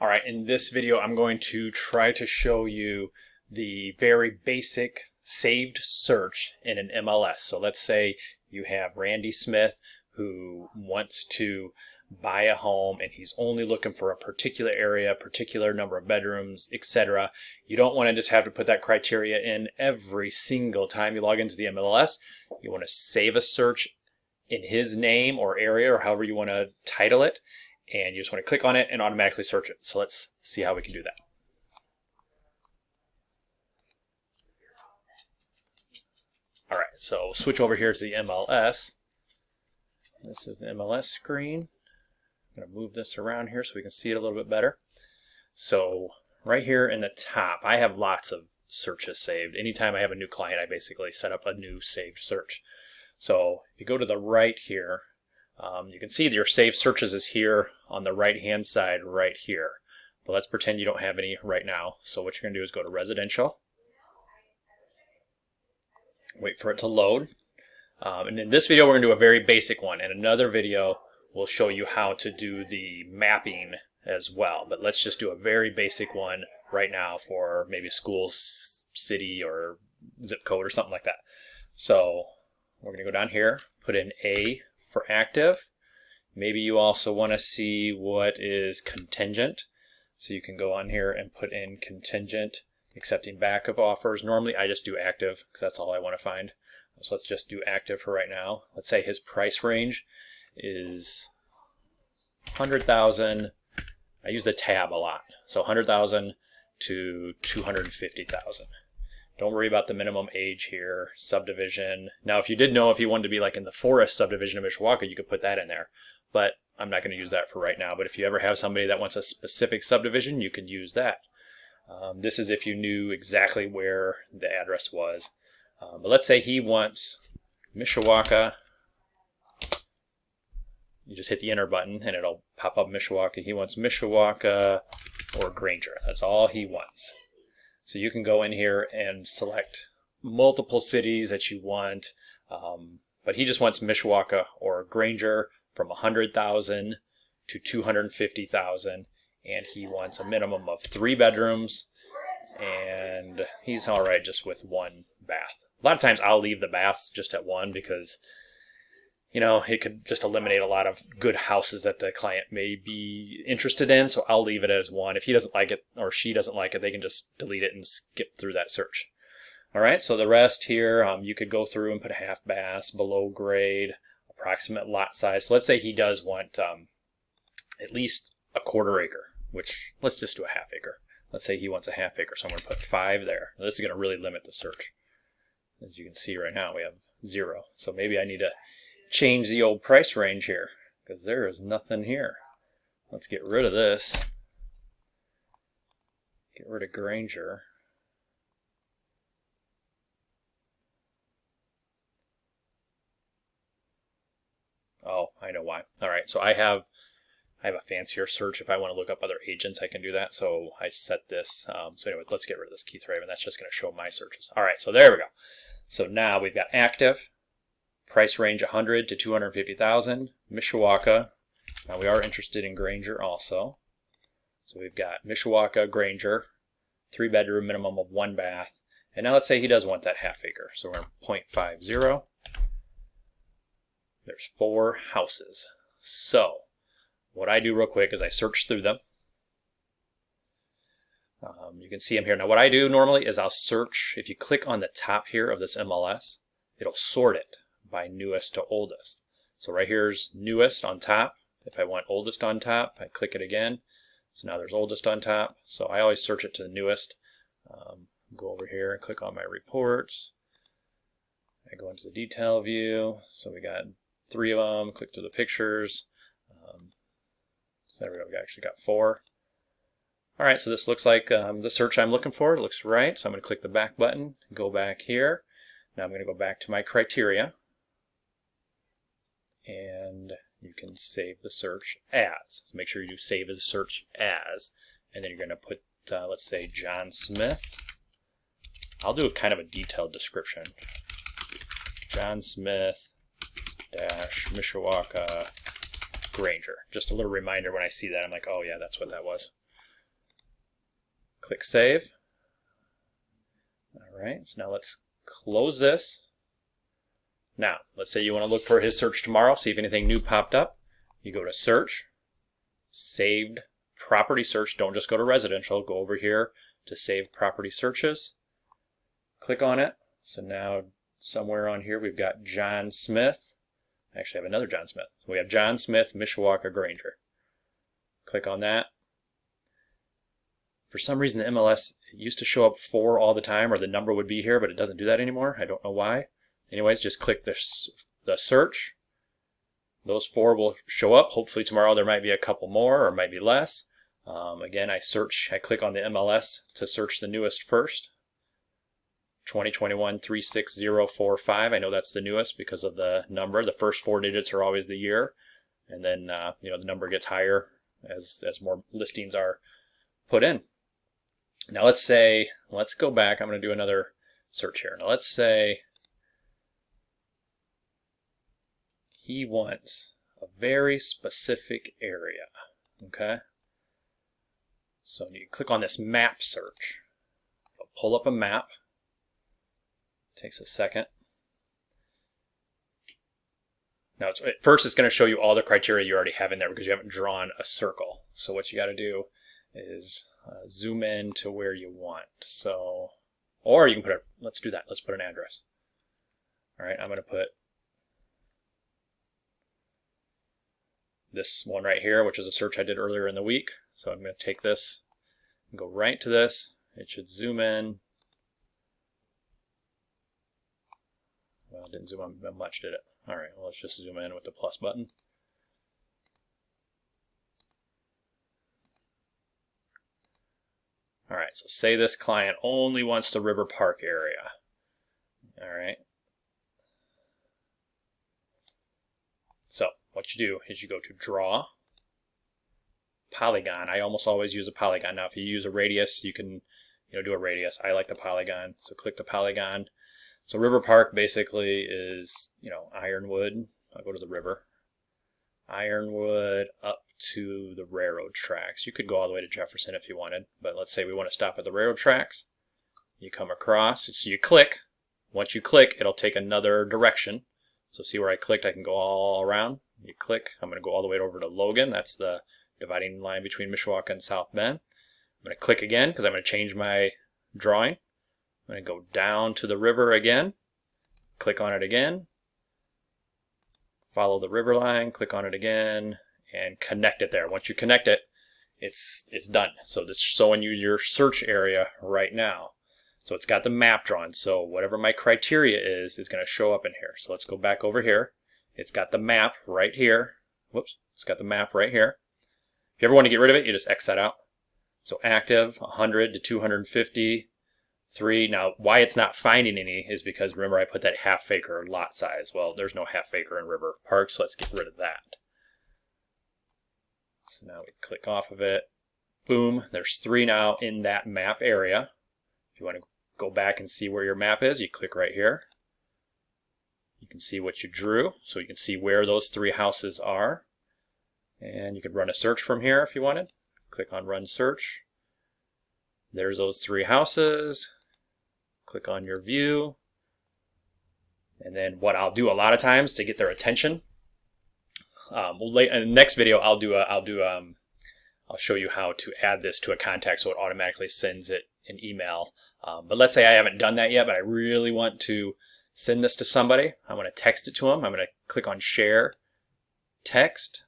All right, in this video, I'm going to try to show you the very basic saved search in an MLS. So let's say you have Randy Smith who wants to buy a home and he's only looking for a particular area, particular number of bedrooms, etc. You don't want to just have to put that criteria in every single time you log into the MLS. You want to save a search in his name or area or however you want to title it. And you just want to click on it and automatically search it. So let's see how we can do that. All right, so switch over here to the MLS. This is the MLS screen. I'm going to move this around here so we can see it a little bit better. So right here in the top, I have lots of searches saved. Anytime I have a new client, I basically set up a new saved search. So if you go to the right here, you can see that your saved searches is here on the right hand side right here. But let's pretend you don't have any right now. So what you're going to do is go to residential. Wait for it to load. And in this video we're going to do a very basic one. In another video we'll show you how to do the mapping as well. But let's just do a very basic one right now for maybe school, city, or zip code or something like that. So we're going to go down here, put in A for active. Maybe you also want to see what is contingent. So you can go on here and put in contingent, accepting backup offers. Normally I just do active because that's all I want to find. So let's just do active for right now. Let's say his price range is 100,000. I use the tab a lot. So 100,000 to 250,000. Don't worry about the minimum age here, subdivision. Now, if you did know if you wanted to be like in the Forest subdivision of Mishawaka, you could put that in there. But I'm not going to use that for right now. But if you ever have somebody that wants a specific subdivision, you can use that. This is if you knew exactly where the address was. But let's say he wants Mishawaka. You just hit the enter button and it'll pop up Mishawaka. He wants Mishawaka or Granger. That's all he wants. So you can go in here and select multiple cities that you want, but he just wants Mishawaka or Granger from 100,000 to 250,000, and he wants a minimum of 3 bedrooms, and he's all right just with 1 bath. A lot of times I'll leave the baths just at 1 because, you know, it could just eliminate a lot of good houses that the client may be interested in, so I'll leave it as 1. If he doesn't like it or she doesn't like it, they can just delete it and skip through that search. All right, so the rest here, you could go through and put a half bath, below grade, approximate lot size. So let's say he does want at least a 1/4 acre, which let's just do a 1/2 acre. Let's say he wants a 1/2 acre, so I'm going to put 5 there. Now, this is going to really limit the search. As you can see right now, we have 0. So maybe I need to change the old price range here because there is nothing here. Let's get rid of this. Get rid of Granger. Oh, I know why. All right, so I have a fancier search. If I want to look up other agents, I can do that. So I set this. So anyway, let's get rid of this Keith Raven. That's just going to show my searches. All right, so there we go. So now we've got active. Price range 100 to 250,000. Mishawaka. Now we are interested in Granger also. So we've got Mishawaka, Granger, 3 bedroom, minimum of 1 bath. And now let's say he does want that 1/2 acre. So we're going to 0.50. There's 4 houses. So what I do real quick is I search through them. You can see them here. Now what I do normally is I'll search. If you click on the top here of this MLS, it'll sort it by newest to oldest. So right here's newest on top. If I want oldest on top, I click it again. So now there's oldest on top. So I always search it to the newest. Go over here and click on my reports. I go into the detail view. So we got 3 of them. Click through the pictures. So there we go. We actually got 4. All right, so this looks like the search I'm looking for. It looks right. So I'm going to click the back button, go back here. Now I'm going to go back to my criteria. And you can save the search as. So make sure you do save as search as. And then you're going to put, let's say, John Smith. I'll do a kind of a detailed description. John Smith dash Mishawaka Granger. Just a little reminder when I see that, I'm like, oh yeah, that's what that was. Click Save. All right, so now let's close this. Now, let's say you want to look for his search tomorrow, see if anything new popped up. You go to Search, Saved Property Search. Don't just go to Residential. Go over here to Save Property Searches. Click on it. So now somewhere on here we've got John Smith. Actually, I have another John Smith. So we have John Smith, Mishawaka, Granger. Click on that. For some reason, the MLS used to show up 4 all the time, or the number would be here, but it doesn't do that anymore. I don't know why. Anyways, just click the search. Those 4 will show up. Hopefully tomorrow there might be a couple more, or might be less. Again, I click on the MLS to search the newest first. 2021 36045. I know that's the newest because of the number. The first 4 digits are always the year, and then the number gets higher as more listings are put in. Now let's go back. I'm going to do another search here. Now let's say he wants a very specific area. Okay. So you click on this map search. It'll pull up a map. Takes a second. Now, at first it's going to show you all the criteria you already have in there because you haven't drawn a circle. So what you got to do is zoom in to where you want. So, or you can put let's do that. Let's put an address. All right, I'm going to put this one right here, which is a search I did earlier in the week. So I'm going to take this and go right to this. It should zoom in. Well, it didn't zoom in much, did it? All right, well, let's just zoom in with the plus button. All right, so say this client only wants the River Park area. All right. So what you do is you go to Draw, Polygon. I almost always use a polygon. Now, if you use a radius, you can do a radius. I like the polygon, so click the polygon. So River Park basically is, Ironwood. I'll go to the river. Ironwood up to the railroad tracks. You could go all the way to Jefferson if you wanted, but let's say we want to stop at the railroad tracks. You come across, so you click. Once you click, it'll take another direction. So see where I clicked, I can go all around. You click, I'm going to go all the way over to Logan. That's the dividing line between Mishawaka and South Bend. I'm going to click again because I'm going to change my drawing. I'm going to go down to the river again, click on it again, follow the river line, click on it again, and connect it there. Once you connect it, it's done. So this is showing you your search area right now. So it's got the map drawn. So whatever my criteria is going to show up in here. So let's go back over here. It's got the map right here. Whoops, it's got the map right here. If you ever want to get rid of it, you just X that out. So active, 100 to 250. 3. Now, why it's not finding any is because, remember, I put that half acre lot size. Well, there's no half acre in River Park, so let's get rid of that. So now we click off of it. Boom. There's 3 now in that map area. If you want to go back and see where your map is, you click right here. You can see what you drew, so you can see where those 3 houses are. And you could run a search from here if you wanted. Click on Run Search. There's those 3 houses. Click on your view, and then what I'll do a lot of times to get their attention. In the next video, I'll show you how to add this to a contact so it automatically sends it an email. But let's say I haven't done that yet, but I really want to send this to somebody. I'm going to text it to them. I'm going to click on Share Text.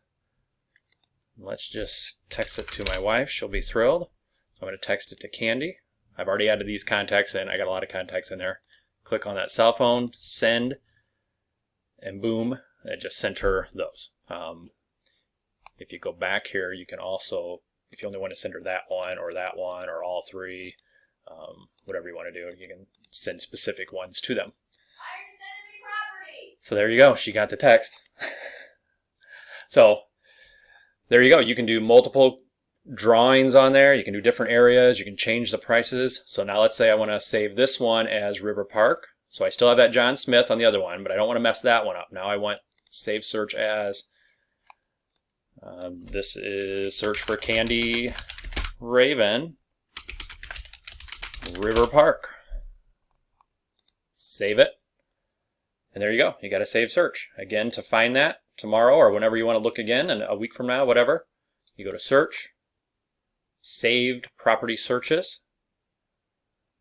Let's just text it to my wife. She'll be thrilled. So I'm going to text it to Candy. I've already added these contacts in. I got a lot of contacts in there. Click on that cell phone, send, and boom, it just sent her those. If you go back here, you can also, if you only want to send her that one or all 3, whatever you want to do, you can send specific ones to them. So there you go. She got the text. So there you go. You can do multiple drawings on there. You can do different areas. You can change the prices. So now let's say I want to save this one as River Park. So I still have that John Smith on the other one, but I don't want to mess that one up. Now I want save search as this is search for Candy Raven. River Park. Save it. And there you go. You got a save search. Again, to find that tomorrow or whenever you want to look again, and a week from now, whatever, you go to search, saved property searches.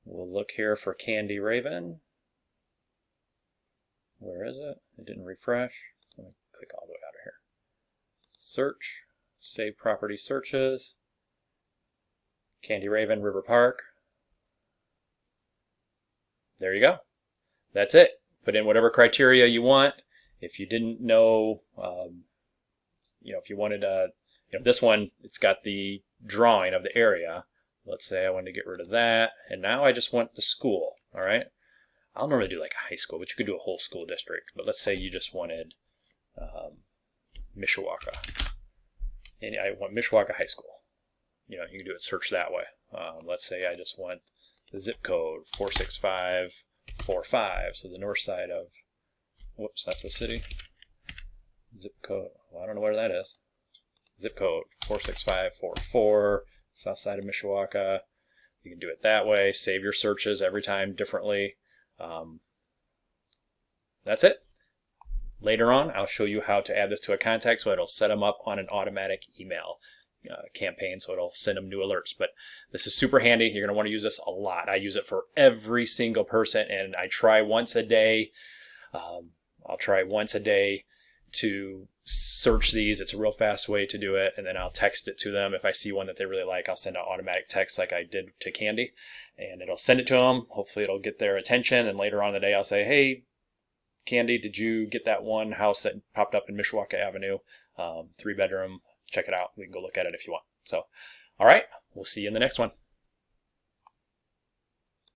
We'll look here for Candy Raven. Where is it? It didn't refresh. Let me click all the way out of here. Search, save property searches, Candy Raven, River Park. There you go. That's it. Put in whatever criteria you want. If you didn't know, if you wanted this one, it's got the drawing of the area. Let's say I wanted to get rid of that, and now I just want the school, all right? I'll normally do like a high school, but you could do a whole school district. But let's say you just wanted Mishawaka, and I want Mishawaka High School. You can do it, search that way. Let's say I just want the zip code 46545, so the north side of, whoops, that's a city. Zip code, well, I don't know where that is. Zip code 46544, south side of Mishawaka. You can do it that way. Save your searches every time differently. That's it. Later on, I'll show you how to add this to a contact so it'll set them up on an automatic email campaign, so it'll send them new alerts. But this is super handy. You're going to want to use this a lot. I use it for every single person, and I try once a day. I'll try once a day to search these. It's a real fast way to do it, and then I'll text it to them. If I see one that they really like, I'll send an automatic text like I did to Candy, and it'll send it to them. Hopefully it'll get their attention, and later on in the day I'll say, hey, Candy, did you get that one house that popped up in Mishawaka Avenue? 3-bedroom. Check it out. We can go look at it if you want. So, all right, we'll see you in the next one.